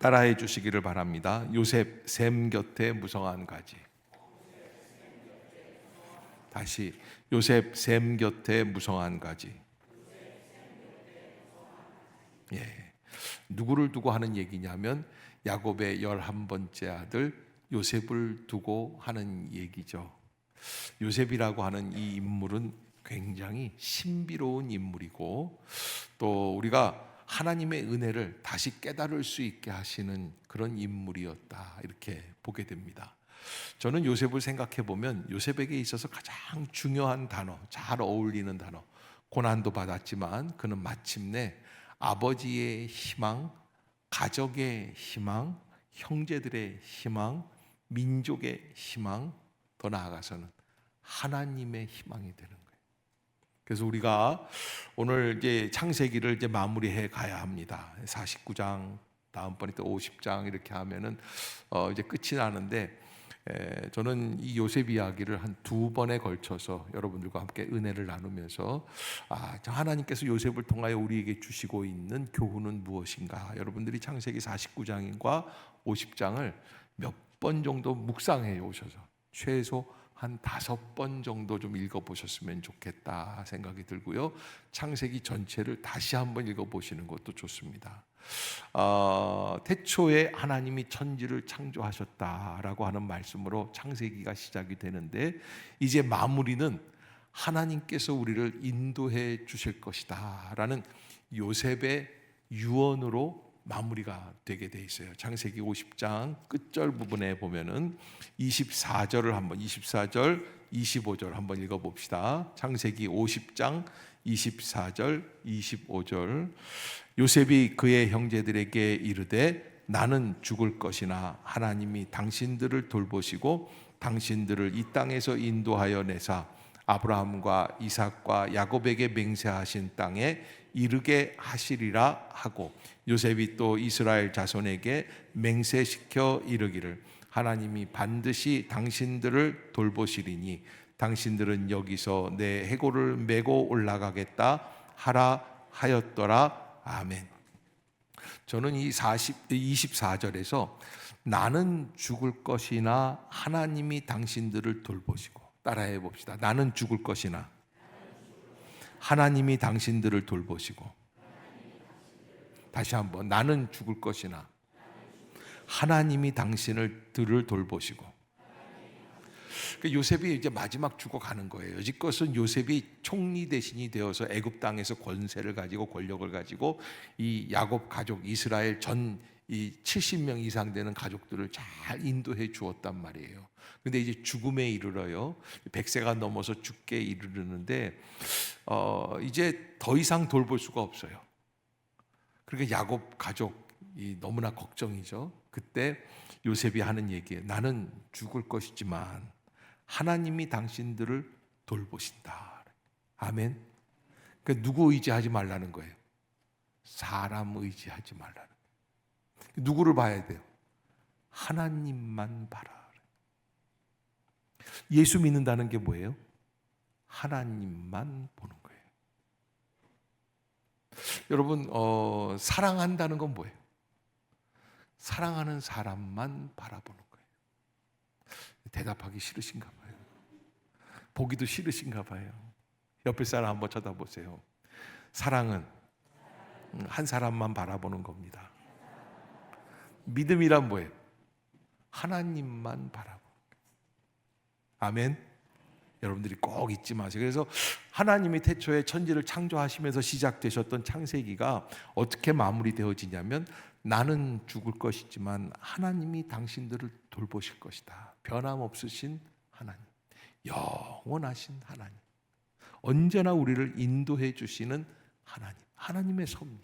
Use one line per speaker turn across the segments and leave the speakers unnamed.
따라해 주시기를 바랍니다. 요셉 샘 곁에 무성한 가지. 다시 요셉 샘 곁에 무성한 가지. 예. 누구를 두고 하는 얘기냐면 야곱의 11번째 아들 요셉을 두고 하는 얘기죠. 요셉이라고 하는 이 인물은 굉장히 신비로운 인물이고, 또 우리가 하나님의 은혜를 다시 깨달을 수 있게 하시는 그런 인물이었다, 이렇게 보게 됩니다. 저는 요셉을 생각해 보면 요셉에게 있어서 가장 중요한 단어, 잘 어울리는 단어, 고난도 받았지만 그는 마침내 아버지의 희망, 가족의 희망, 형제들의 희망, 민족의 희망, 더 나아가서는 하나님의 희망이 되는 거예요. 그래서 우리가 오늘 이제 창세기를 이제 마무리해 가야 합니다. 49장, 다음번에 또 50장 이렇게 하면은 이제 끝이 나는데, 저는 이 요셉 이야기를 한 2번에 걸쳐서 여러분들과 함께 은혜를 나누면서 하나님께서 요셉을 통하여 우리에게 주시고 있는 교훈은 무엇인가, 여러분들이 창세기 49장과 50장을 몇 번 정도 묵상해 오셔서 최소 한 5번 정도 좀 읽어보셨으면 좋겠다 생각이 들고요. 창세기 전체를 다시 한번 읽어보시는 것도 좋습니다. 태초에 하나님이 천지를 창조하셨다라고 하는 말씀으로 창세기가 시작이 되는데, 이제 마무리는 하나님께서 우리를 인도해 주실 것이다 라는 요셉의 유언으로 마무리가 되게 돼 있어요. 창세기 50장 끝절 부분에 보면은 24절, 25절 한번 읽어봅시다. 창세기 50장 24절, 25절. 요셉이 그의 형제들에게 이르되 나는 죽을 것이나 하나님이 당신들을 돌보시고 당신들을 이 땅에서 인도하여 내사 아브라함과 이삭과 야곱에게 맹세하신 땅에 이르게 하시리라 하고, 요셉이 또 이스라엘 자손에게 맹세시켜 이르기를 하나님이 반드시 당신들을 돌보시리니 당신들은 여기서 내 해골을 메고 올라가겠다 하라 하였더라. 아멘. 저는 이 24절에서 나는 죽을 것이나 하나님이 당신들을 돌보시고, 따라해 봅시다. 나는 죽을 것이나 하나님이 당신들을 돌보시고. 다시 한번, 나는 죽을 것이나 하나님이 당신들을 돌보시고. 요셉이 이제 마지막 죽어가는 거예요. 여지껏은 요셉이 총리 대신이 되어서 애굽 땅에서 권세를 가지고 권력을 가지고 이 야곱 가족, 이스라엘 전 이 70명 이상 되는 가족들을 잘 인도해 주었단 말이에요. 근데 이제 죽음에 이르러요. 100세가 넘어서 죽게 이르르는데 이제 더 이상 돌볼 수가 없어요. 그러니까 야곱 가족이 너무나 걱정이죠. 그때 요셉이 하는 얘기예요. 나는 죽을 것이지만 하나님이 당신들을 돌보신다. 아멘. 그러니까 누구 의지하지 말라는 거예요. 사람 의지하지 말라는 거예요. 누구를 봐야 돼요? 하나님만 봐라. 예수 믿는다는 게 뭐예요? 하나님만 보는 거예요. 여러분, 사랑한다는 건 뭐예요? 사랑하는 사람만 바라보는 거예요. 대답하기 싫으신가 봐요. 보기도 싫으신가 봐요. 옆에 사람 한번 쳐다보세요. 사랑은 한 사람만 바라보는 겁니다. 믿음이란 뭐예요? 하나님만 바라보는 거예요. 아멘. 여러분들이 꼭 잊지 마세요. 그래서 하나님이 태초에 천지를 창조하시면서 시작되셨던 창세기가 어떻게 마무리되어지냐면 나는 죽을 것이지만 하나님이 당신들을 돌보실 것이다. 변함없으신 하나님, 영원하신 하나님, 언제나 우리를 인도해 주시는 하나님, 하나님의 섭리.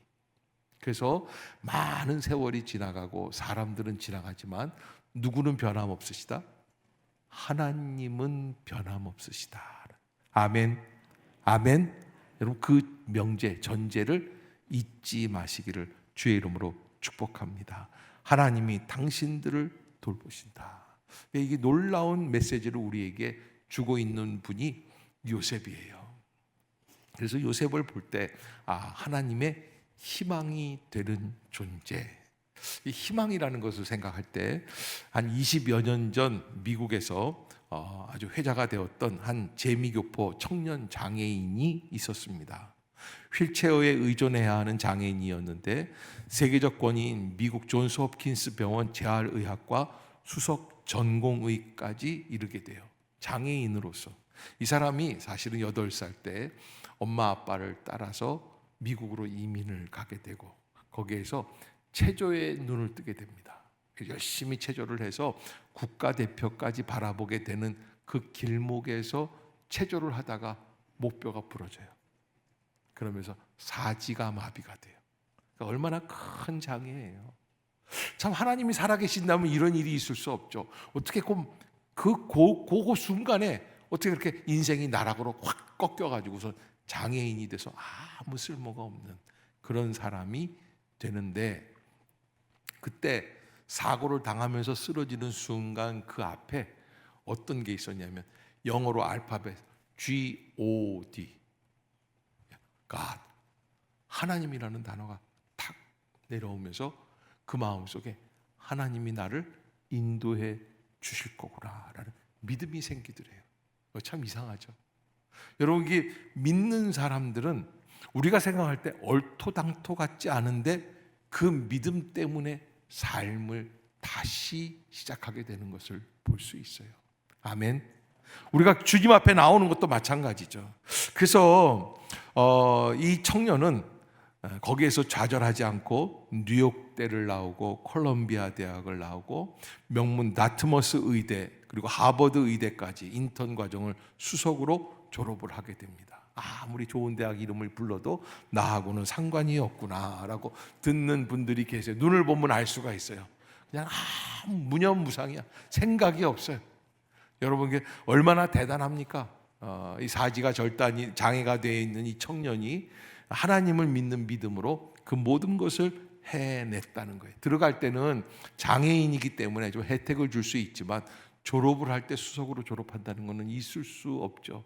그래서 많은 세월이 지나가고 사람들은 지나가지만 누구는 변함없으시다? 하나님은 변함없으시다. 아멘. 아멘. 여러분, 그 명제, 전제를 잊지 마시기를 주의 이름으로 축복합니다. 하나님이 당신들을 돌보신다. 이게 놀라운 메시지를 우리에게 주고 있는 분이 요셉이에요. 그래서 요셉을 볼 때 하나님의 희망이 되는 존재. 이 희망이라는 것을 생각할 때 한 20여 년 전 미국에서 아주 회자가 되었던 한 재미교포 청년 장애인이 있었습니다. 휠체어에 의존해야 하는 장애인이었는데 세계적 권위인 미국 존스 홉킨스 병원 재활의학과 수석 전공의까지 이르게 돼요. 장애인으로서. 이 사람이 사실은 8살 때 엄마 아빠를 따라서 미국으로 이민을 가게 되고 거기에서 체조에 눈을 뜨게 됩니다. 열심히 체조를 해서 국가대표까지 바라보게 되는 그 길목에서 체조를 하다가 목뼈가 부러져요. 그러면서 사지가 마비가 돼요. 그러니까 얼마나 큰 장애예요. 참 하나님이 살아계신다면 이런 일이 있을 수 없죠. 어떻게 그 순간에 어떻게 그렇게 인생이 나락으로 확 꺾여가지고서 장애인이 돼서 아무 쓸모가 없는 그런 사람이 되는데, 그때 사고를 당하면서 쓰러지는 순간 그 앞에 어떤 게 있었냐면 영어로 알파벳 G-O-D, God, 하나님이라는 단어가 탁 내려오면서 그 마음속에 하나님이 나를 인도해 주실 거구나라는 믿음이 생기더래요. 참 이상하죠. 여러분, 이게 믿는 사람들은 우리가 생각할 때 얼토당토 같지 않은데 그 믿음 때문에 삶을 다시 시작하게 되는 것을 볼 수 있어요. 아멘. 우리가 주님 앞에 나오는 것도 마찬가지죠. 그래서 이 청년은 거기에서 좌절하지 않고 뉴욕대를 나오고 콜롬비아 대학을 나오고 명문 다트머스 의대 그리고 하버드 의대까지 인턴 과정을 수석으로 졸업을 하게 됩니다. 아무리 좋은 대학 이름을 불러도 나하고는 상관이 없구나라고 듣는 분들이 계세요. 눈을 보면 알 수가 있어요. 그냥 무념무상이야. 생각이 없어요. 여러분, 이게 얼마나 대단합니까? 이 사지가 절단이 장애가 되어 있는 이 청년이 하나님을 믿는 믿음으로 그 모든 것을 해냈다는 거예요. 들어갈 때는 장애인이기 때문에 좀 혜택을 줄 수 있지만 졸업을 할 때 수석으로 졸업한다는 것은 있을 수 없죠.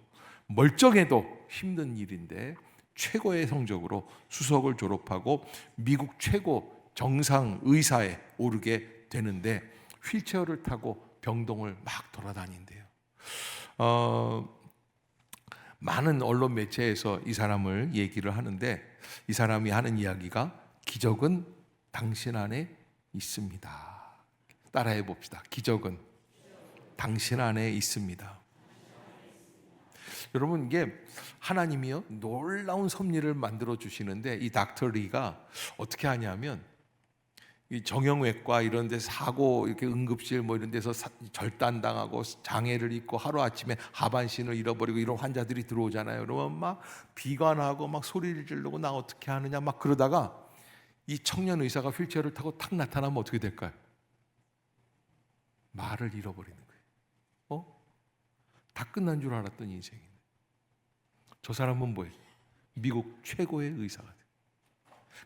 멀쩡해도 힘든 일인데 최고의 성적으로 수석을 졸업하고 미국 최고 정상 의사에 오르게 되는데 휠체어를 타고 병동을 막 돌아다닌대요. 많은 언론 매체에서 이 사람을 얘기를 하는데 이 사람이 하는 이야기가 기적은 당신 안에 있습니다. 따라해 봅시다. 기적은 당신 안에 있습니다. 여러분, 이게 하나님이요 놀라운 섭리를 만들어 주시는데 이 닥터 리가 어떻게 하냐면 이 정형외과 이런 데 사고 이렇게 응급실 뭐 이런 데서 절단당하고 장애를 입고 하루아침에 하반신을 잃어버리고 이런 환자들이 들어오잖아요. 그러면 막 비관하고 막 소리를 지르고 나 어떻게 하느냐 막 그러다가 이 청년 의사가 휠체어를 타고 탁 나타나면 어떻게 될까요? 말을 잃어버리는 거예요. 다 끝난 줄 알았던 인생인데 저 사람은 뭐예요? 미국 최고의 의사가 돼요.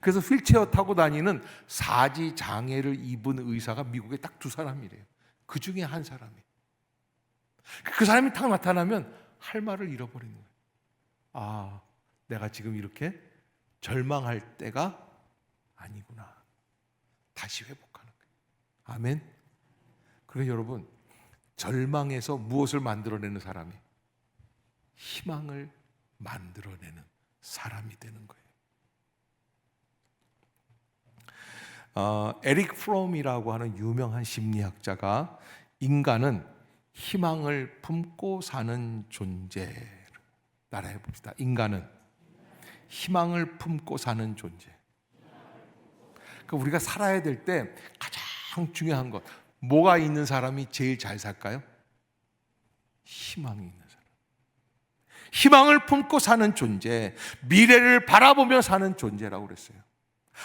그래서 휠체어 타고 다니는 사지 장애를 입은 의사가 미국에 딱 2사람이래요. 그 중에 한 사람이에요. 그 사람이 딱 나타나면 할 말을 잃어버리는 거예요. 아, 내가 지금 이렇게 절망할 때가 아니구나. 다시 회복하는 거예요. 아멘. 그러니까 여러분, 절망에서 무엇을 만들어내는 사람이? 희망을 만들어내는 사람이 되는 거예요. 에릭 프롬이라고 하는 유명한 심리학자가 인간은 희망을 품고 사는 존재, 따라해 봅시다. 인간은 희망을 품고 사는 존재. 그러니까 우리가 살아야 될 때 가장 중요한 것, 뭐가 있는 사람이 제일 잘 살까요? 희망이 있는 사람. 희망을 품고 사는 존재, 미래를 바라보며 사는 존재라고 그랬어요.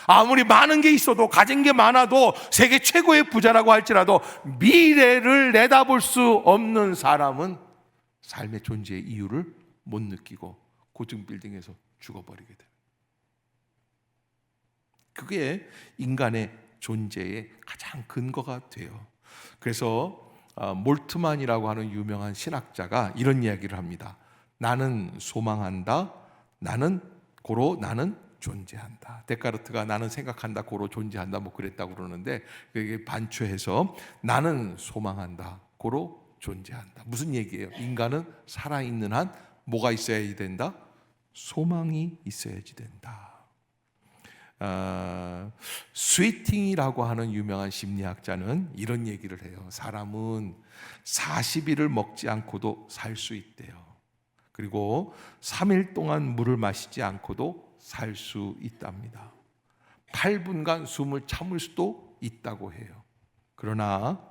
아무리 많은 게 있어도, 가진 게 많아도, 세계 최고의 부자라고 할지라도 미래를 내다볼 수 없는 사람은 삶의 존재의 이유를 못 느끼고 고층 빌딩에서 죽어버리게 돼요. 그게 인간의 존재의 가장 근거가 돼요. 그래서 몰트만이라고 하는 유명한 신학자가 이런 이야기를 합니다. 나는 소망한다. 나는 존재한다. 데카르트가 나는 생각한다 고로 존재한다 뭐 그랬다고 그러는데, 그게 반추해서 나는 소망한다 고로 존재한다. 무슨 얘기예요? 인간은 살아있는 한 뭐가 있어야지 된다? 소망이 있어야지 된다. 스위팅이라고 하는 유명한 심리학자는 이런 얘기를 해요. 사람은 40일을 먹지 않고도 살 수 있대요. 그리고 3일 동안 물을 마시지 않고도 살 수 있답니다. 8분간 숨을 참을 수도 있다고 해요. 그러나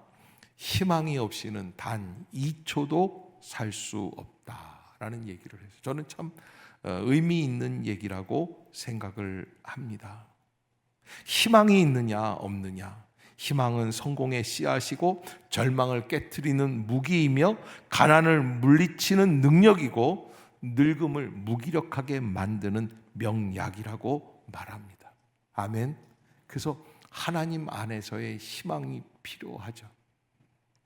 희망이 없이는 단 2초도 살 수 없다라는 얘기를 해서 저는 참 의미 있는 얘기라고 생각을 합니다. 희망이 있느냐 없느냐, 희망은 성공의 씨앗이고 절망을 깨트리는 무기이며 가난을 물리치는 능력이고 늙음을 무기력하게 만드는 명약이라고 말합니다. 아멘. 그래서 하나님 안에서의 희망이 필요하죠.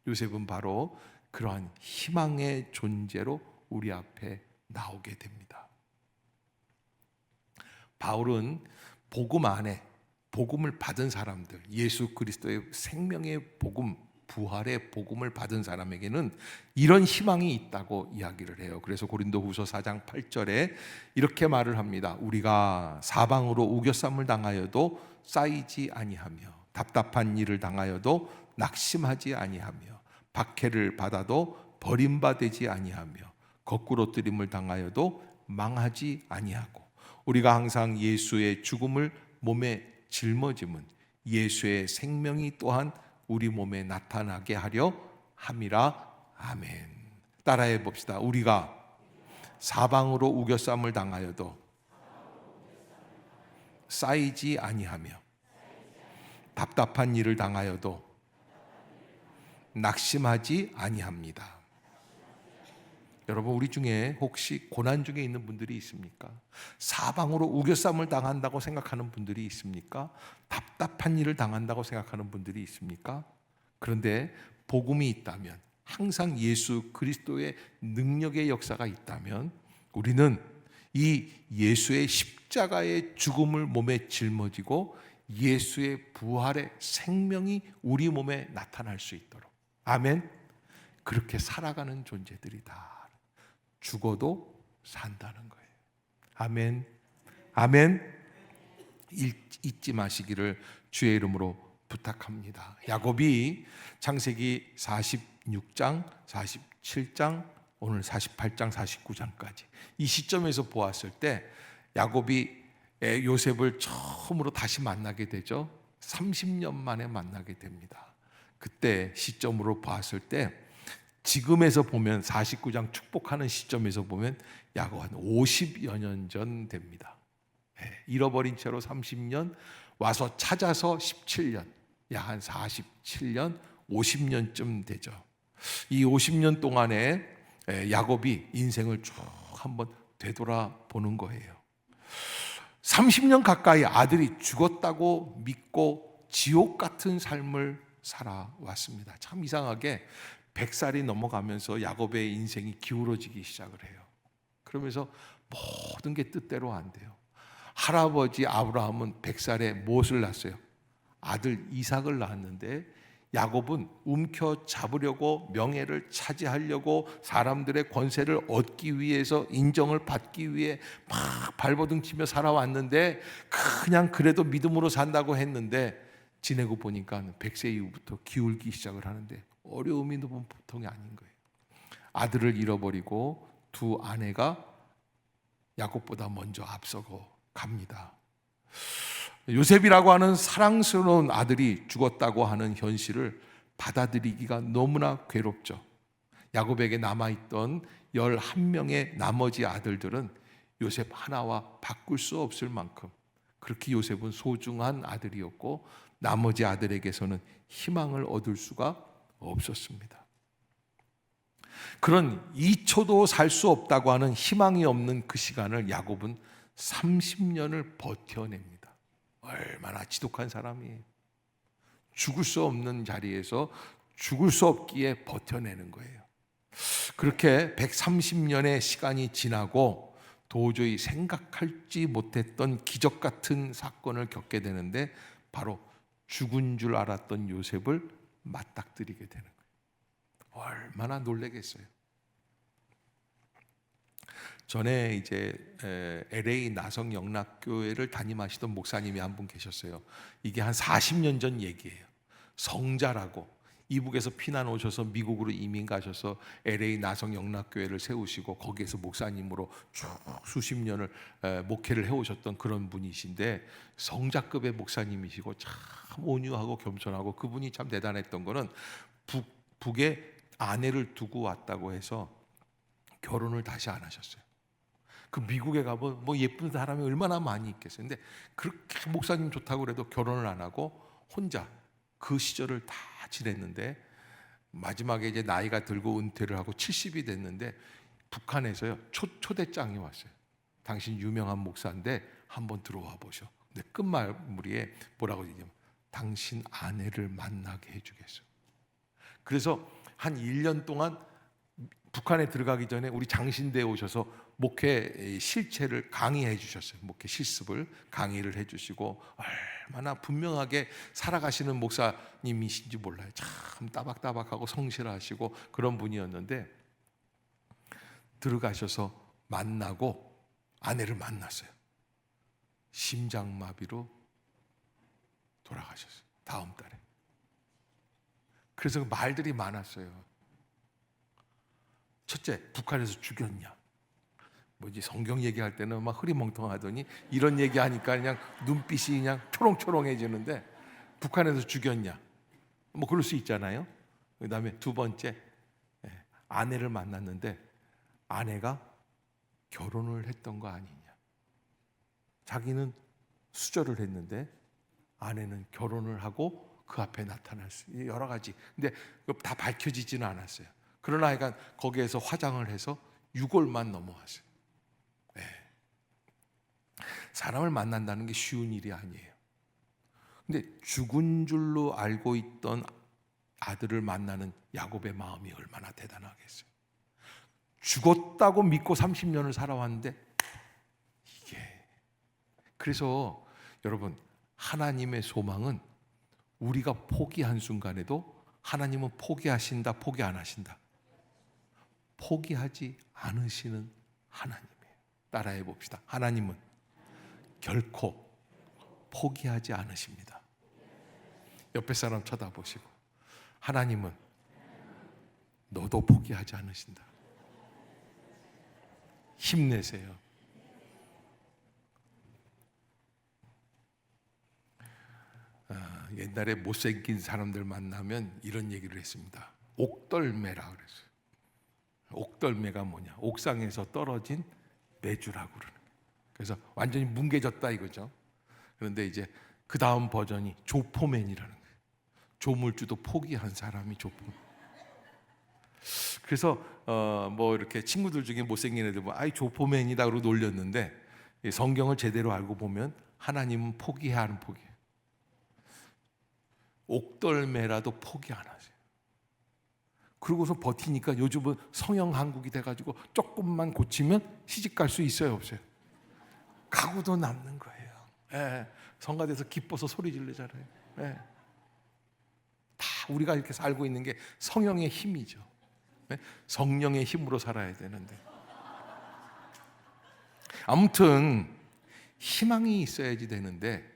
요셉은 바로 그러한 희망의 존재로 우리 앞에 나오게 됩니다. 바울은 복음 안에 복음을 받은 사람들, 예수 그리스도의 생명의 복음, 부활의 복음을 받은 사람에게는 이런 희망이 있다고 이야기를 해요. 그래서 고린도후서 4장 8절에 이렇게 말을 합니다. 우리가 사방으로 우겨쌈을 당하여도 쌓이지 아니하며 답답한 일을 당하여도 낙심하지 아니하며 박해를 받아도 버림받지 아니하며 거꾸로 뜨림을 당하여도 망하지 아니하고 우리가 항상 예수의 죽음을 몸에 짊어짐은 예수의 생명이 또한 우리 몸에 나타나게 하려 함이라. 아멘. 따라해 봅시다. 우리가 사방으로 우겨쌈을 당하여도 쌓이지 아니하며 답답한 일을 당하여도 낙심하지 아니합니다. 여러분, 우리 중에 혹시 고난 중에 있는 분들이 있습니까? 사방으로 우겨쌈을 당한다고 생각하는 분들이 있습니까? 답답한 일을 당한다고 생각하는 분들이 있습니까? 그런데 복음이 있다면, 항상 예수 그리스도의 능력의 역사가 있다면 우리는 이 예수의 십자가의 죽음을 몸에 짊어지고 예수의 부활의 생명이 우리 몸에 나타날 수 있도록, 아멘, 그렇게 살아가는 존재들이다. 죽어도 산다는 거예요. 아멘. 아멘. 잊지 마시기를 주의 이름으로 부탁합니다. 야곱이 창세기 46장, 47장, 오늘 48장, 49장까지 이 시점에서 보았을 때 야곱이 요셉을 처음으로 다시 만나게 되죠. 30년 만에 만나게 됩니다. 그때 시점으로 봤을 때 지금에서 보면 49장 축복하는 시점에서 보면 약 한 50여 년 전 됩니다. 잃어버린 채로 30년, 와서 찾아서 17년, 약 한 47년, 50년쯤 되죠. 이 50년 동안에 야곱이 인생을 쭉 한번 되돌아보는 거예요. 30년 가까이 아들이 죽었다고 믿고 지옥 같은 삶을 살아왔습니다. 참 이상하게 100살이 넘어가면서 야곱의 인생이 기울어지기 시작을 해요. 그러면서 모든 게 뜻대로 안 돼요. 할아버지 아브라함은 100살에 무엇을 낳았어요? 아들 이삭을 낳았는데 야곱은 움켜 잡으려고, 명예를 차지하려고, 사람들의 권세를 얻기 위해서, 인정을 받기 위해 막 발버둥 치며 살아왔는데, 그냥 그래도 믿음으로 산다고 했는데 지내고 보니까 100세 이후부터 기울기 시작을 하는데 어려움이 너무 보통이 아닌 거예요. 아들을 잃어버리고 두 아내가 야곱보다 먼저 앞서고 갑니다. 요셉이라고 하는 사랑스러운 아들이 죽었다고 하는 현실을 받아들이기가 너무나 괴롭죠. 야곱에게 남아있던 11명의 나머지 아들들은 요셉 하나와 바꿀 수 없을 만큼 그렇게 요셉은 소중한 아들이었고, 나머지 아들에게서는 희망을 얻을 수가 없었습니다. 그런 2초도 살 수 없다고 하는 희망이 없는 그 시간을 야곱은 30년을 버텨냅니다. 얼마나 지독한 사람이에요. 죽을 수 없는 자리에서 죽을 수 없기에 버텨내는 거예요. 그렇게 130년의 시간이 지나고 도저히 생각할지 못했던 기적 같은 사건을 겪게 되는데 바로 죽은 줄 알았던 요셉을 맞닥뜨리게 되는 거예요. 얼마나 놀라겠어요. 전에 이제 LA 나성 영락교회를 담임하시던 목사님이 한 분 계셨어요. 이게 한 40년 전 얘기예요. 성자라고 이북에서 피난 오셔서 미국으로 이민 가셔서 LA 나성 영락교회를 세우시고 거기에서 목사님으로 쭉 수십 년을 목회를 해오셨던 그런 분이신데 성자급의 목사님이시고 참 온유하고 겸손하고 그분이 참 대단했던 거는 북에 아내를 두고 왔다고 해서 결혼을 다시 안 하셨어요. 그 미국에 가면 뭐 예쁜 사람이 얼마나 많이 있겠어요. 근데 그렇게 목사님 좋다고 그래도 결혼을 안 하고 혼자 그 시절을 다 지냈는데 마지막에 이제 나이가 들고 은퇴를 하고 70이 됐는데 북한에서요 초대장이 왔어요. 당신 유명한 목사인데 한번 들어와 보셔. 근데 끝마무리에 뭐라고 얘기하면 당신 아내를 만나게 해주겠어. 그래서 한 1년 동안 북한에 들어가기 전에 우리 장신대에 오셔서 목회 실체를 강의해 주셨어요. 목회 실습을 강의를 해 주시고 얼마나 분명하게 살아가시는 목사님이신지 몰라요. 참 따박따박하고 성실하시고 그런 분이었는데 들어가셔서 만나고 아내를 만났어요. 심장마비로 돌아가셨어요. 다음 달에. 그래서 말들이 많았어요. 첫째, 북한에서 죽였냐? 뭐지 성경 얘기할 때는 막 흐리멍텅하더니 이런 얘기하니까 그냥 눈빛이 그냥 초롱초롱해지는데 북한에서 죽였냐? 뭐 그럴 수 있잖아요. 그다음에 두 번째, 아내를 만났는데 아내가 결혼을 했던 거 아니냐? 자기는 수절을 했는데 아내는 결혼을 하고 그 앞에 나타날 수 여러 가지. 근데 다 밝혀지지는 않았어요. 그러나 하여간 거기에서 화장을 해서 6월만 넘어왔어요. 네. 사람을 만난다는 게 쉬운 일이 아니에요. 근데 죽은 줄로 알고 있던 아들을 만나는 야곱의 마음이 얼마나 대단하겠어요. 죽었다고 믿고 30년을 살아왔는데 이게 그래서 여러분 하나님의 소망은 우리가 포기한 순간에도 하나님은 포기하신다, 포기 안 하신다. 포기하지 않으시는 하나님이에요. 따라해 봅시다. 하나님은 결코 포기하지 않으십니다. 옆에 사람 쳐다보시고 하나님은 너도 포기하지 않으신다. 힘내세요. 옛날에 못생긴 사람들 만나면 이런 얘기를 했습니다. 옥덜매라 그랬어요. 옥덜매가 뭐냐? 옥상에서 떨어진 매주라고 그러는 거예요. 그래서 완전히 뭉개졌다 이거죠. 그런데 이제 그 다음 버전이 조포맨이라는 거예요. 조물주도 포기한 사람이 조포맨. 그래서 뭐 이렇게 친구들 중에 못생긴 애들 뭐 아이 조포맨이다 그러고 놀렸는데 성경을 제대로 알고 보면 하나님은 포기해야 하는 포기예요. 옥덜매라도 포기 안 하세요. 그러고서 버티니까 요즘은 성형 한국이 돼가지고 조금만 고치면 시집 갈 수 있어요, 없어요? 가구도 남는 거예요. 예, 성가대에서 기뻐서 소리 지르잖아요. 예. 다 우리가 이렇게 살고 있는 게 성령의 힘이죠. 예? 성령의 힘으로 살아야 되는데 아무튼 희망이 있어야지 되는데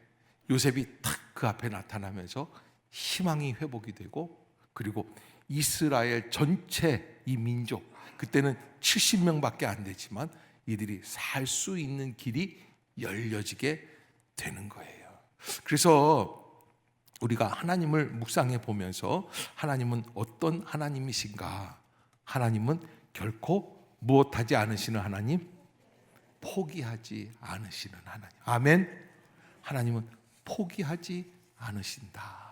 요셉이 탁 그 앞에 나타나면서 희망이 회복이 되고 그리고 이스라엘 전체 이 민족 그때는 70명밖에 안 되지만 이들이 살 수 있는 길이 열려지게 되는 거예요. 그래서 우리가 하나님을 묵상해 보면서 하나님은 어떤 하나님이신가? 하나님은 결코 무엇하지 않으시는 하나님, 포기하지 않으시는 하나님. 아멘. 하나님은 포기하지 않으신다.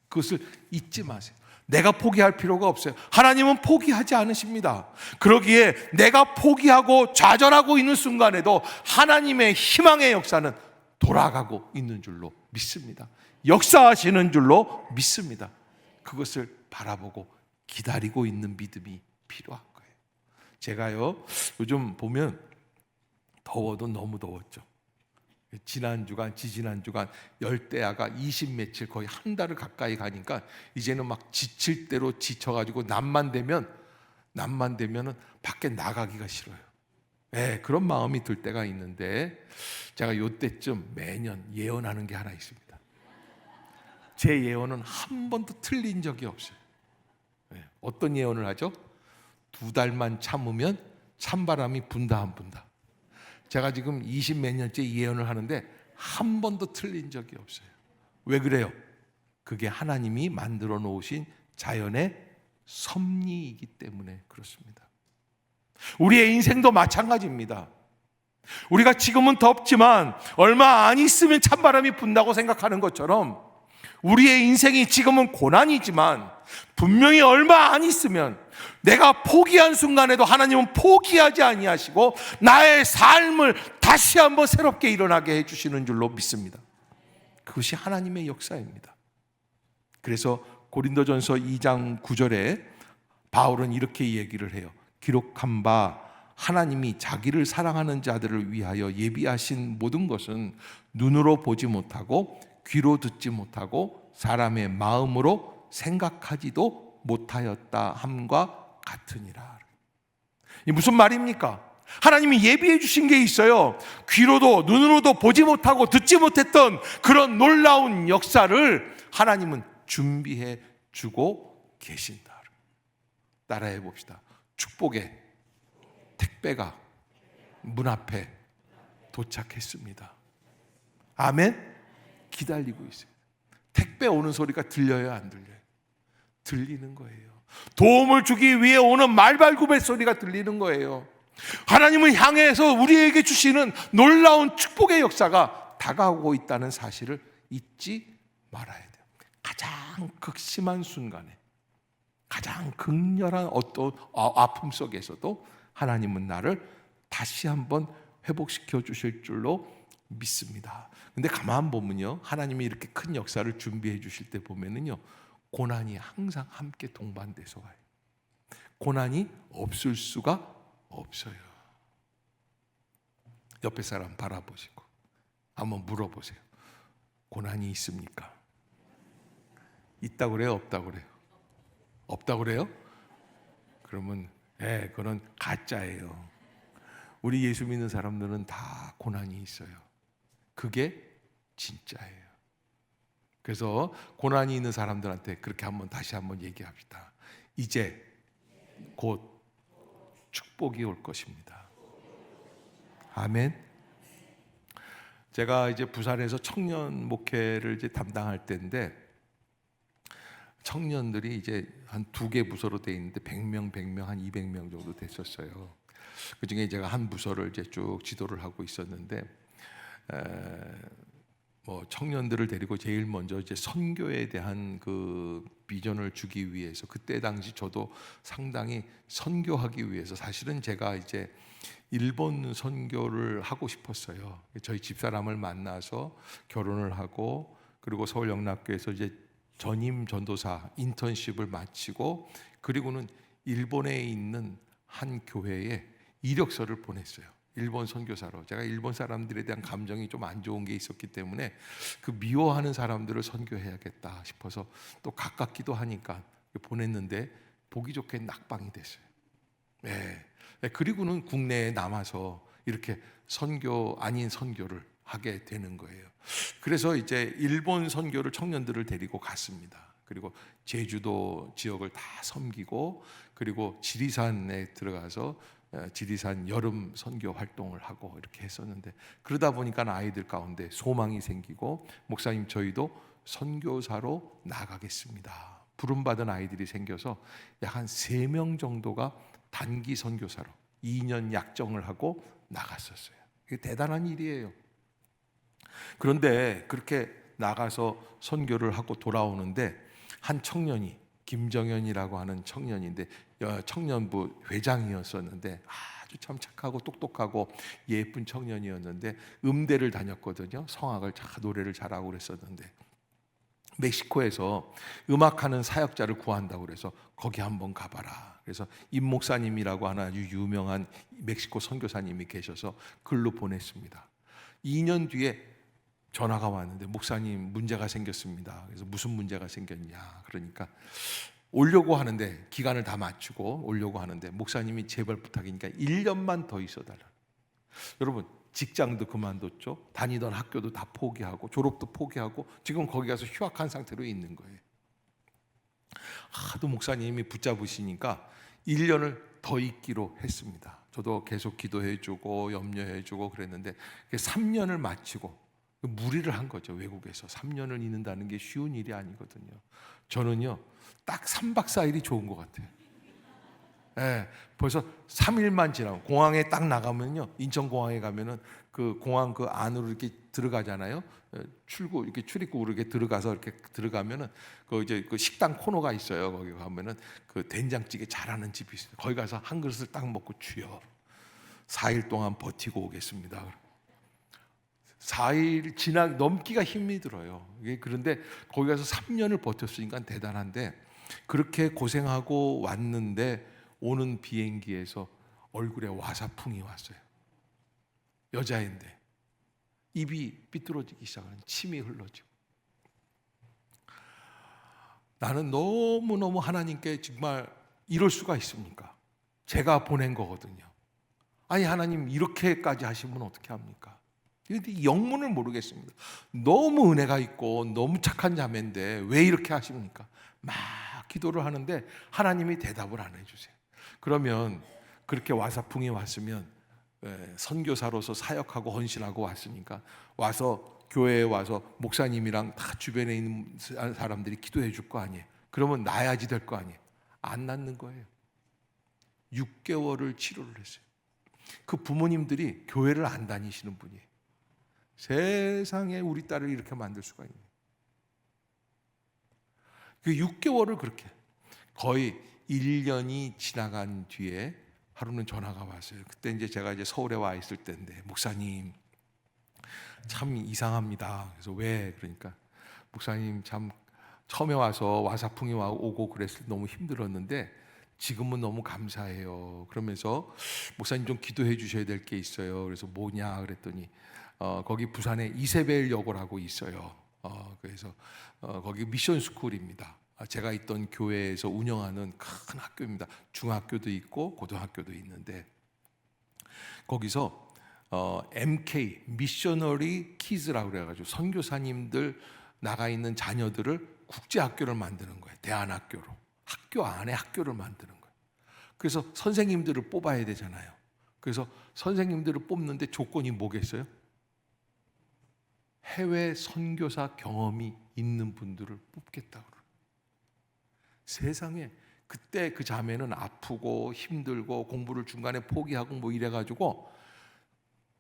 그것을 잊지 마세요. 내가 포기할 필요가 없어요. 하나님은 포기하지 않으십니다. 그러기에 내가 포기하고 좌절하고 있는 순간에도 하나님의 희망의 역사는 돌아가고 있는 줄로 믿습니다. 역사하시는 줄로 믿습니다. 그것을 바라보고 기다리고 있는 믿음이 필요한 거예요. 제가요 요즘 보면 더워도 너무 더웠죠. 지난주간, 지지난주간 열대야가 20 며칠 거의 한 달을 가까이 가니까 이제는 막 지칠 대로 지쳐가지고 낮만 되면은 밖에 나가기가 싫어요. 그런 마음이 들 때가 있는데 제가 요때쯤 매년 예언하는 게 하나 있습니다. 제 예언은 한 번도 틀린 적이 없어요. 어떤 예언을 하죠? 2달만 참으면 찬바람이 분다 안 분다. 제가 지금 20 몇 년째 예언을 하는데 한 번도 틀린 적이 없어요. 왜 그래요? 그게 하나님이 만들어 놓으신 자연의 섭리이기 때문에 그렇습니다. 우리의 인생도 마찬가지입니다. 우리가 지금은 덥지만 얼마 안 있으면 찬바람이 분다고 생각하는 것처럼 우리의 인생이 지금은 고난이지만 분명히 얼마 안 있으면 내가 포기한 순간에도 하나님은 포기하지 아니하시고 나의 삶을 다시 한번 새롭게 일어나게 해주시는 줄로 믿습니다. 그것이 하나님의 역사입니다. 그래서 고린도전서 2장 9절에 바울은 이렇게 얘기를 해요. 기록한 바 하나님이 자기를 사랑하는 자들을 위하여 예비하신 모든 것은 눈으로 보지 못하고 귀로 듣지 못하고 사람의 마음으로 생각하지도 못하였다 함과 같으니라. 이 무슨 말입니까? 하나님이 예비해 주신 게 있어요. 귀로도 눈으로도 보지 못하고 듣지 못했던 그런 놀라운 역사를 하나님은 준비해 주고 계신다. 따라해 봅시다. 축복의 택배가 문 앞에 도착했습니다. 아멘. 기다리고 있어요. 택배 오는 소리가 들려요, 안 들려요? 들리는 거예요. 도움을 주기 위해 오는 말발굽의 소리가 들리는 거예요. 하나님을 향해서 우리에게 주시는 놀라운 축복의 역사가 다가오고 있다는 사실을 잊지 말아야 돼요. 가장 극심한 순간에, 가장 극렬한 어떤 아픔 속에서도 하나님은 나를 다시 한번 회복시켜 주실 줄로 믿습니다. 근데 가만 보면요, 하나님이 이렇게 큰 역사를 준비해 주실 때 보면은요, 고난이 항상 함께 동반돼서 와요. 고난이 없을 수가 없어요. 옆에 사람 바라보시고 한번 물어보세요. 고난이 있습니까? 있다고 그래요? 없다고 그래요? 없다고 그래요? 그러면 그건 가짜예요. 우리 예수 믿는 사람들은 다 고난이 있어요. 그게 진짜예요. 그래서 고난이 있는 사람들한테 그렇게 다시 한번 얘기합시다. 이제 곧 축복이 올 것입니다. 아멘. 제가 이제 부산에서 청년 목회를 이제 담당할 때인데 청년들이 이제 한 2개 부서로 돼 있는데 100명 한 200명 정도 됐었어요. 그 중에 제가 한 부서를 이제 쭉 지도를 하고 있었는데 청년들을 데리고 제일 먼저 이제 선교에 대한 그 비전을 주기 위해서 그때 당시 저도 상당히 선교하기 위해서 사실은 제가 이제 일본 선교를 하고 싶었어요. 저희 집사람을 만나서 결혼을 하고 그리고 서울 영락교에서 이제 전임 전도사 인턴십을 마치고 그리고는 일본에 있는 한 교회에 이력서를 보냈어요. 일본 선교사로. 제가 일본 사람들에 대한 감정이 좀 안 좋은 게 있었기 때문에 그 미워하는 사람들을 선교해야겠다 싶어서 또 가깝기도 하니까 보냈는데 보기 좋게 낙방이 됐어요. 그리고는 국내에 남아서 이렇게 선교 아닌 선교를 하게 되는 거예요. 그래서 이제 일본 선교를 청년들을 데리고 갔습니다. 그리고 제주도 지역을 다 섬기고 그리고 지리산에 들어가서 지리산 여름 선교 활동을 하고 이렇게 했었는데 그러다 보니까 아이들 가운데 소망이 생기고 목사님 저희도 선교사로 나가겠습니다. 부름받은 아이들이 생겨서 약 한 3명 정도가 단기 선교사로 2년 약정을 하고 나갔었어요. 이게 대단한 일이에요. 그런데 그렇게 나가서 선교를 하고 돌아오는데 한 청년이 김정현이라고 하는 청년인데 청년부 회장이었었는데 아주 참 착하고 똑똑하고 예쁜 청년이었는데 음대를 다녔거든요. 성악을 노래를 잘하고 그랬었는데 멕시코에서 음악하는 사역자를 구한다고 그래서 거기 한번 가봐라. 그래서 임 목사님이라고 하는 아주 유명한 멕시코 선교사님이 계셔서 글로 보냈습니다. 2년 뒤에 전화가 왔는데 목사님 문제가 생겼습니다. 그래서 무슨 문제가 생겼냐? 그러니까 오려고 하는데 기간을 다 맞추고 오려고 하는데 목사님이 제발 부탁이니까 1년만 더 있어달라. 여러분 직장도 그만뒀죠. 다니던 학교도 다 포기하고 졸업도 포기하고 지금 거기 가서 휴학한 상태로 있는 거예요. 하도 목사님이 붙잡으시니까 1년을 더 있기로 했습니다. 저도 계속 기도해주고 염려해주고 그랬는데 3년을 마치고 무리를 한 거죠. 외국에서 3년을 있는다는 게 쉬운 일이 아니거든요. 저는요 딱 3박 4일이 좋은 것 같아요. 예, 벌써 3일만 지나고 공항에 딱 나가면요, 인천공항에 가면은 그 공항 그 안으로 이렇게 들어가잖아요. 출구 이렇게 출입구로 이렇게 들어가서 이렇게 들어가면은 그 이제 그 식당 코너가 있어요. 거기 가면은 그 된장찌개 잘하는 집이 있어요. 거기 가서 한 그릇을 딱 먹고 주여 4일 동안 버티고 오겠습니다. 4일 지나 넘기가 힘이 들어요. 그런데 거기 가서 3년을 버텼으니까 대단한데 그렇게 고생하고 왔는데 오는 비행기에서 얼굴에 와사풍이 왔어요. 여자인데 입이 삐뚤어지기 시작하는 침이 흘러지고 나는 너무너무 하나님께 정말 이럴 수가 있습니까? 제가 보낸 거거든요. 아니 하나님 이렇게까지 하시면 어떻게 합니까? 근데 영문을 모르겠습니다. 너무 은혜가 있고 너무 착한 자매인데 왜 이렇게 하십니까? 막 기도를 하는데 하나님이 대답을 안 해주세요. 그러면 그렇게 와사풍이 왔으면 선교사로서 사역하고 헌신하고 왔으니까 와서 교회에 와서 목사님이랑 다 주변에 있는 사람들이 기도해 줄 거 아니에요. 그러면 나야지 될 거 아니에요. 안 낫는 거예요. 6개월을 치료를 했어요. 그 부모님들이 교회를 안 다니시는 분이에요. 세상에 우리 딸을 이렇게 만들 수가 있네요. 그 6개월을 그렇게 거의 1년이 지나간 뒤에 하루는 전화가 왔어요. 그때 이제 제가 이제 서울에 와 있을 때인데 목사님 참 이상합니다. 그래서 왜? 그러니까 목사님 참 처음에 와서 와사풍이 오고 그랬을 때 너무 힘들었는데 지금은 너무 감사해요. 그러면서 목사님 좀 기도해 주셔야 될 게 있어요. 그래서 뭐냐 그랬더니 거기 부산에 이세벨여고라고 있어요. 그래서 거기 미션 스쿨입니다. 제가 있던 교회에서 운영하는 큰 학교입니다. 중학교도 있고 고등학교도 있는데 거기서 MK 미셔너리 키즈라고 그래가지고 선교사님들 나가 있는 자녀들을 국제 학교를 만드는 거예요. 대안학교로 학교 안에 학교를 만드는 거예요. 그래서 선생님들을 뽑아야 되잖아요. 그래서 선생님들을 뽑는데 조건이 뭐겠어요? 해외 선교사 경험이 있는 분들을 뽑겠다고 그래요. 세상에 그때 그 자매는 아프고 힘들고 공부를 중간에 포기하고 뭐 이래가지고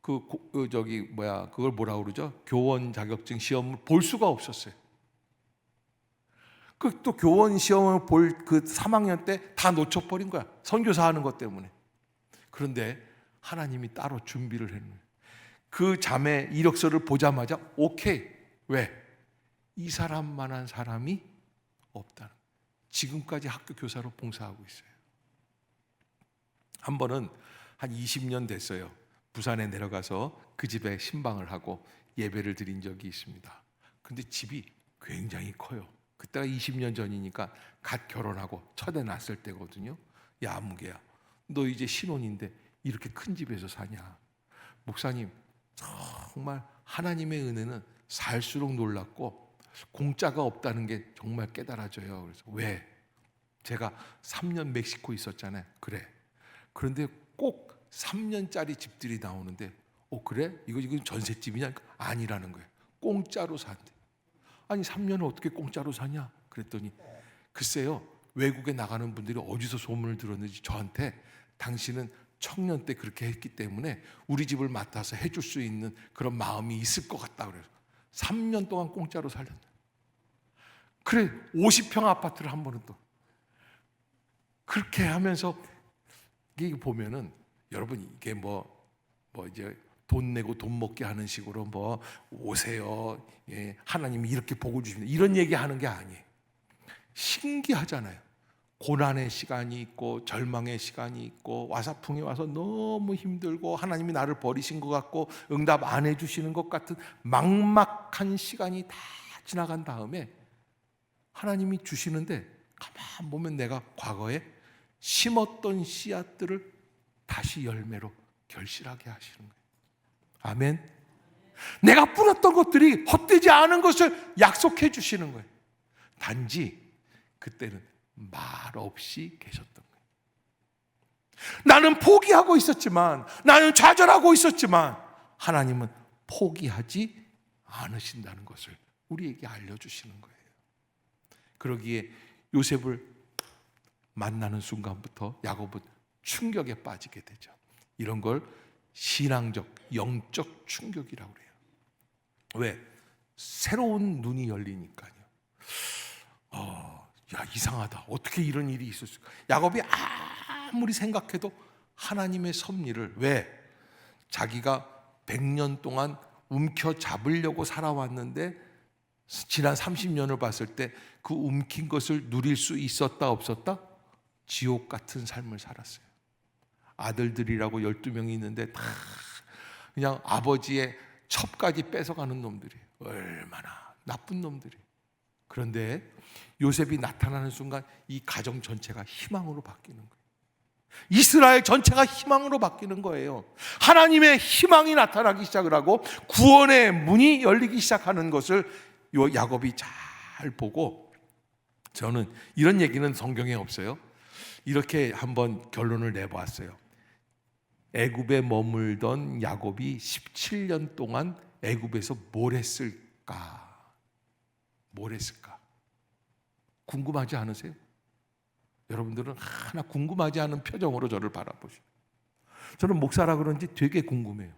그걸 뭐라 그러죠? 교원 자격증 시험을 볼 수가 없었어요. 그 또 교원 시험을 볼 그 3학년 때 다 놓쳐버린 거야. 선교사 하는 것 때문에. 그런데 하나님이 따로 준비를 했는 거예요. 그 자매 이력서를 보자마자 오케이. 왜? 이 사람만한 사람이 없다는 거예요. 지금까지 학교 교사로 봉사하고 있어요. 한 번은 한 20년 됐어요. 부산에 내려가서 그 집에 신방을 하고 예배를 드린 적이 있습니다. 근데 집이 굉장히 커요. 그때가 20년 전이니까 갓 결혼하고 첫애 낳았을 때거든요. 야 무개야, 너 이제 신혼인데 이렇게 큰 집에서 사냐? 목사님 정말 하나님의 은혜는 살수록 놀랍고 공짜가 없다는 게 정말 깨달아져요. 그래서 왜? 제가 3년 멕시코 있었잖아요. 그래. 그런데 꼭 3년짜리 집들이 나오는데 그래? 이거 전셋집이냐? 아니라는 거예요. 공짜로 산대. 아니 3년을 어떻게 공짜로 사냐? 그랬더니 글쎄요. 외국에 나가는 분들이 어디서 소문을 들었는지 저한테 당신은 청년 때 그렇게 했기 때문에 우리 집을 맡아서 해줄 수 있는 그런 마음이 있을 것 같다 그래요. 3년 동안 공짜로 살렸다. 그래 50평 아파트를 한 번은 또 그렇게 하면서 이게 보면은 여러분 이게 뭐 이제 돈 내고 돈 먹게 하는 식으로 뭐 오세요, 예, 하나님이 이렇게 복을 주십니다, 이런 얘기하는 게 아니에요. 신기하잖아요. 고난의 시간이 있고 절망의 시간이 있고 와사풍이 와서 너무 힘들고 하나님이 나를 버리신 것 같고 응답 안 해주시는 것 같은 막막한 시간이 다 지나간 다음에 하나님이 주시는데, 가만 보면 내가 과거에 심었던 씨앗들을 다시 열매로 결실하게 하시는 거예요. 아멘. 내가 뿌렸던 것들이 헛되지 않은 것을 약속해 주시는 거예요. 단지 그때는 말 없이 계셨던 거예요. 나는 포기하고 있었지만, 나는 좌절하고 있었지만 하나님은 포기하지 않으신다는 것을 우리에게 알려주시는 거예요. 그러기에 요셉을 만나는 순간부터 야곱은 충격에 빠지게 되죠. 이런 걸 신앙적, 영적 충격이라고 그래요. 왜? 새로운 눈이 열리니까요. 야, 이상하다. 어떻게 이런 일이 있었을까? 야곱이 아무리 생각해도 하나님의 섭리를, 왜? 자기가 100년 동안 움켜잡으려고 살아왔는데 지난 30년을 봤을 때 그 움킨 것을 누릴 수 있었다 없었다? 지옥 같은 삶을 살았어요. 아들들이라고 12명이 있는데 다 그냥 아버지의 첩까지 뺏어가는 놈들이, 얼마나 나쁜 놈들이. 그런데 요셉이 나타나는 순간 이 가정 전체가 희망으로 바뀌는 거예요. 이스라엘 전체가 희망으로 바뀌는 거예요. 하나님의 희망이 나타나기 시작을 하고 구원의 문이 열리기 시작하는 것을 요 야곱이 잘 보고, 저는 이런 얘기는 성경에 없어요. 이렇게 한번 결론을 내보았어요. 애굽에 머물던 야곱이 17년 동안 애굽에서 뭘 했을까? 뭘 했을까? 궁금하지 않으세요? 여러분들은 하나 궁금하지 않은 표정으로 저를 바라보시죠. 저는 목사라 그런지 되게 궁금해요.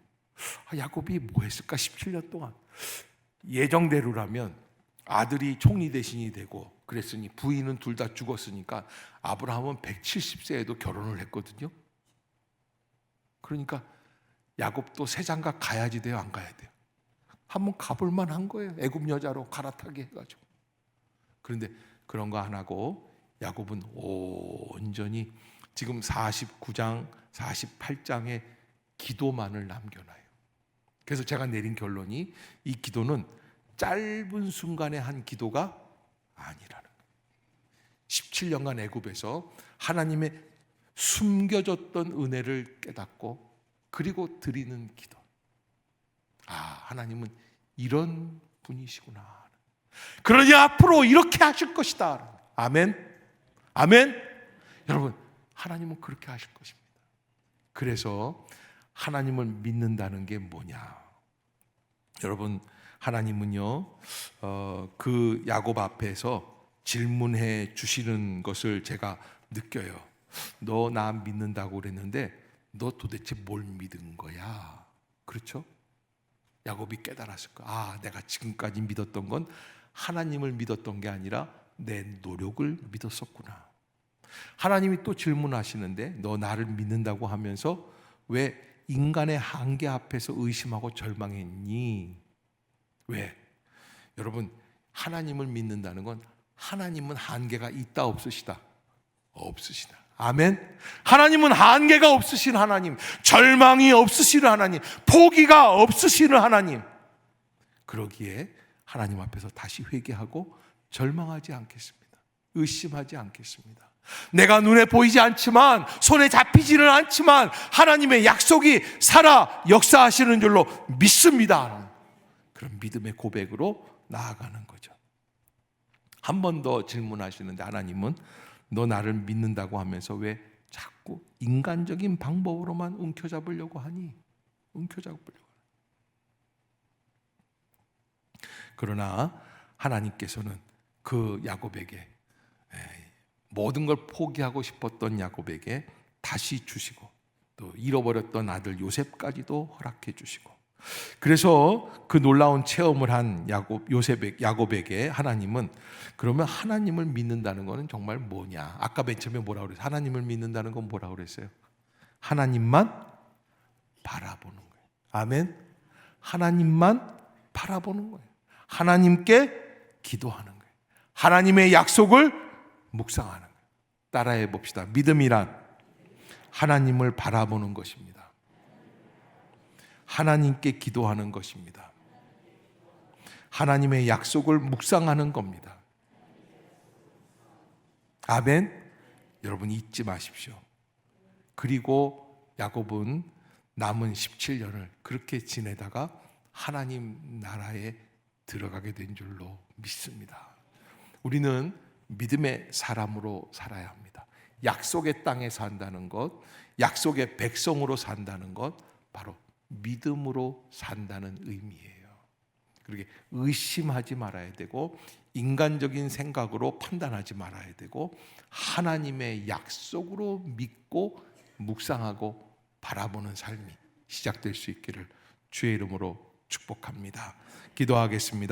야곱이 뭐 했을까? 17년 동안. 예정대로라면 아들이 총리 대신이 되고 그랬으니, 부인은 둘 다 죽었으니까 아브라함은 170세에도 결혼을 했거든요. 그러니까 야곱도 새장가 가야지 돼요, 안 가야 돼요? 한번 가볼 만한 거예요. 애굽 여자로 갈아타게 해가지고. 그런데 그런 거 안 하고 야곱은 온전히 지금 49장, 48장의 기도만을 남겨놔요. 그래서 제가 내린 결론이, 이 기도는 짧은 순간의 한 기도가 아니라는 거예요. 17년간 애굽에서 하나님의 숨겨졌던 은혜를 깨닫고 그리고 드리는 기도. 하나님은 이런 분이시구나. 그러니 앞으로 이렇게 하실 것이다. 아멘. 아멘. 여러분, 하나님은 그렇게 하실 것입니다. 그래서 하나님을 믿는다는 게 뭐냐? 여러분, 하나님은요, 그 야곱 앞에서 질문해 주시는 것을 제가 느껴요. 너 나 믿는다고 그랬는데 너 도대체 뭘 믿은 거야? 그렇죠? 야곱이 깨달았을 거야. 내가 지금까지 믿었던 건 하나님을 믿었던 게 아니라 내 노력을 믿었었구나. 하나님이 또 질문하시는데, 너 나를 믿는다고 하면서 왜 인간의 한계 앞에서 의심하고 절망했니? 왜? 여러분, 하나님을 믿는다는 건 하나님은 한계가 있다 없으시다? 없으시다. 아멘. 하나님은 한계가 없으신 하나님, 절망이 없으시는 하나님, 포기가 없으시는 하나님. 그러기에 하나님 앞에서 다시 회개하고 절망하지 않겠습니다. 의심하지 않겠습니다. 내가 눈에 보이지 않지만, 손에 잡히지는 않지만 하나님의 약속이 살아 역사하시는 줄로 믿습니다. 그런 믿음의 고백으로 나아가는 거죠. 한 번 더 질문하시는데, 하나님은 너 나를 믿는다고 하면서 왜 자꾸 인간적인 방법으로만 움켜잡으려고 하니? 움켜잡으려고 하니. 그러나 하나님께서는 그 야곱에게, 모든 걸 포기하고 싶었던 야곱에게 다시 주시고, 또 잃어버렸던 아들 요셉까지도 허락해 주시고, 그래서 그 놀라운 체험을 한 야곱에게 하나님은, 그러면 하나님을 믿는다는 것은 정말 뭐냐? 아까 맨 처음에 뭐라고 그랬어요? 하나님을 믿는다는 건 뭐라고 그랬어요? 하나님만 바라보는 거예요. 아멘. 하나님만 바라보는 거예요. 하나님께 기도하는 거예요. 하나님의 약속을 묵상하는 거예요. 따라해 봅시다. 믿음이란 하나님을 바라보는 것입니다. 하나님께 기도하는 것입니다. 하나님의 약속을 묵상하는 겁니다. 아멘. 여러분 잊지 마십시오. 그리고 야곱은 남은 17년을 그렇게 지내다가 하나님 나라에 들어가게 된 줄로 믿습니다. 우리는 믿음의 사람으로 살아야 합니다. 약속의 땅에 산다는 것, 약속의 백성으로 산다는 것, 바로 믿음으로 산다는 의미예요. 그렇게 의심하지 말아야 되고 인간적인 생각으로 판단하지 말아야 되고 하나님의 약속으로 믿고 묵상하고 바라보는 삶이 시작될 수 있기를 주의 이름으로 축복합니다. 기도하겠습니다.